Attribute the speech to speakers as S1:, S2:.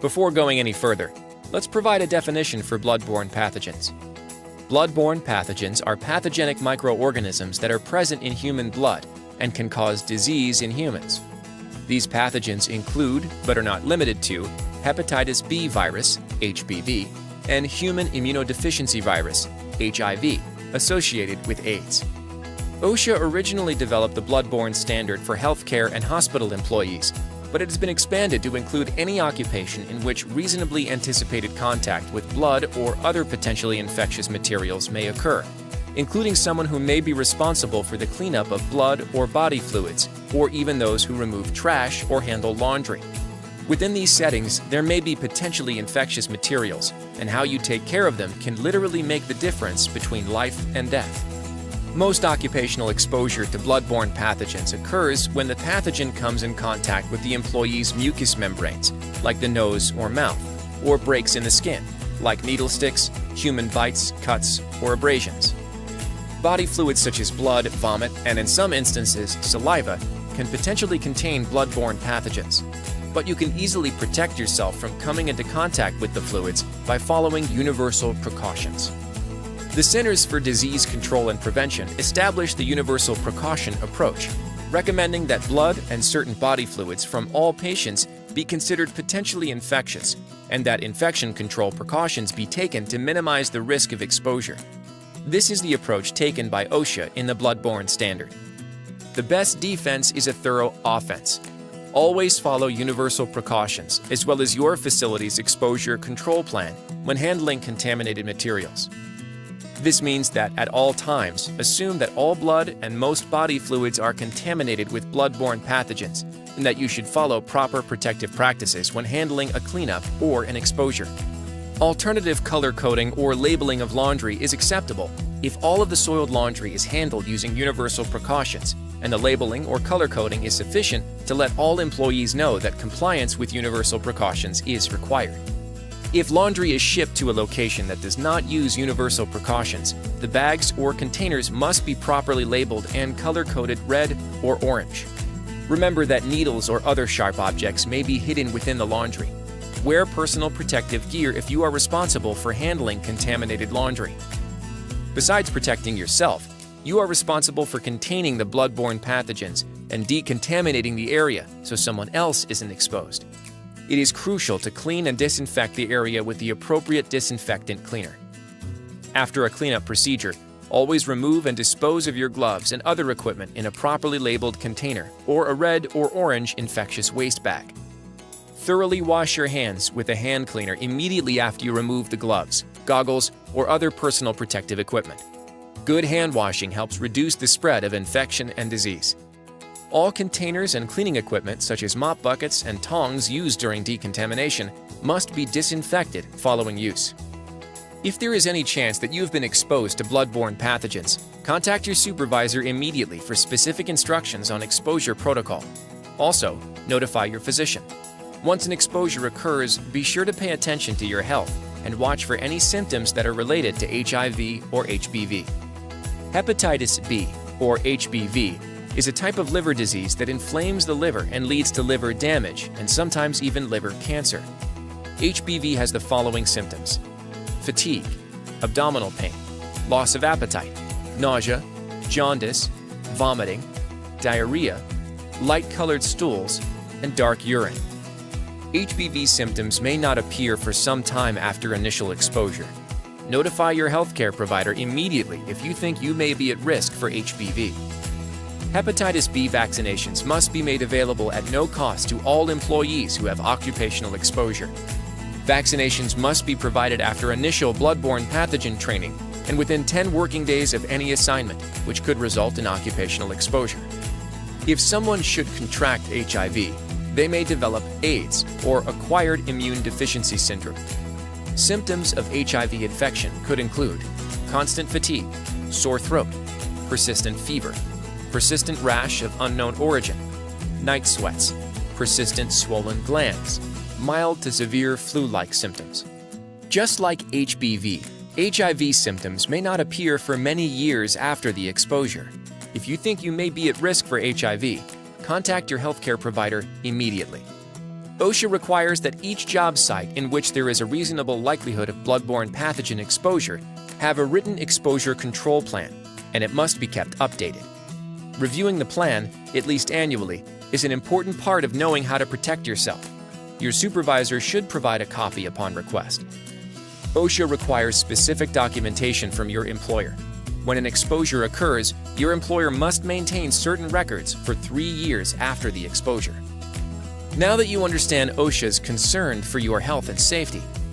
S1: Before going any further, let's provide a definition for bloodborne pathogens. Bloodborne pathogens are pathogenic microorganisms that are present in human blood and can cause disease in humans. These pathogens include, but are not limited to, hepatitis B virus, HBV, and human immunodeficiency virus, HIV, associated with AIDS. OSHA originally developed the bloodborne standard for healthcare and hospital employees, but it has been expanded to include any occupation in which reasonably anticipated contact with blood or other potentially infectious materials may occur, including someone who may be responsible for the cleanup of blood or body fluids, or even those who remove trash or handle laundry. Within these settings, there may be potentially infectious materials, and how you take care of them can literally make the difference between life and death. Most occupational exposure to bloodborne pathogens occurs when the pathogen comes in contact with the employee's mucous membranes, like the nose or mouth, or breaks in the skin, like needle sticks, human bites, cuts, or abrasions. Body fluids such as blood, vomit, and in some instances, saliva, can potentially contain bloodborne pathogens. But you can easily protect yourself from coming into contact with the fluids by following universal precautions. The Centers for Disease Control and Prevention established the Universal Precaution Approach, recommending that blood and certain body fluids from all patients be considered potentially infectious, and that infection control precautions be taken to minimize the risk of exposure. This is the approach taken by OSHA in the bloodborne standard. The best defense is a thorough offense. Always follow universal precautions, as well as your facility's exposure control plan when handling contaminated materials. This means that at all times, assume that all blood and most body fluids are contaminated with bloodborne pathogens, and that you should follow proper protective practices when handling a cleanup or an exposure. Alternative color coding or labeling of laundry is acceptable if all of the soiled laundry is handled using universal precautions, and the labeling or color coding is sufficient to let all employees know that compliance with universal precautions is required. If laundry is shipped to a location that does not use universal precautions, the bags or containers must be properly labeled and color-coded red or orange. Remember that needles or other sharp objects may be hidden within the laundry. Wear personal protective gear if you are responsible for handling contaminated laundry. Besides protecting yourself, you are responsible for containing the bloodborne pathogens and decontaminating the area so someone else isn't exposed. It is crucial to clean and disinfect the area with the appropriate disinfectant cleaner. After a cleanup procedure, always remove and dispose of your gloves and other equipment in a properly labeled container or a red or orange infectious waste bag. Thoroughly wash your hands with a hand cleaner immediately after you remove the gloves, goggles, or other personal protective equipment. Good hand washing helps reduce the spread of infection and disease. All containers and cleaning equipment, such as mop buckets and tongs used during decontamination, must be disinfected following use. If there is any chance that you have been exposed to bloodborne pathogens, contact your supervisor immediately for specific instructions on exposure protocol. Also, notify your physician. Once an exposure occurs, be sure to pay attention to your health and watch for any symptoms that are related to HIV or HBV. Hepatitis B, or HBV, is a type of liver disease that inflames the liver and leads to liver damage and sometimes even liver cancer. HBV has the following symptoms: fatigue, abdominal pain, loss of appetite, nausea, jaundice, vomiting, diarrhea, light-colored stools, and dark urine. HBV symptoms may not appear for some time after initial exposure. Notify your healthcare provider immediately if you think you may be at risk for HBV. Hepatitis B vaccinations must be made available at no cost to all employees who have occupational exposure. Vaccinations must be provided after initial bloodborne pathogen training and within 10 working days of any assignment, which could result in occupational exposure. If someone should contract HIV, they may develop AIDS, or acquired immune deficiency syndrome. Symptoms of HIV infection could include constant fatigue, sore throat, persistent fever, persistent rash of unknown origin, night sweats, persistent swollen glands, mild to severe flu-like symptoms. Just like HBV, HIV symptoms may not appear for many years after the exposure. If you think you may be at risk for HIV, contact your healthcare provider immediately. OSHA requires that each job site in which there is a reasonable likelihood of bloodborne pathogen exposure have a written exposure control plan, and it must be kept updated. Reviewing the plan, at least annually, is an important part of knowing how to protect yourself. Your supervisor should provide a copy upon request. OSHA requires specific documentation from your employer. When an exposure occurs, your employer must maintain certain records for 3 years after the exposure. Now that you understand OSHA's concern for your health and safety,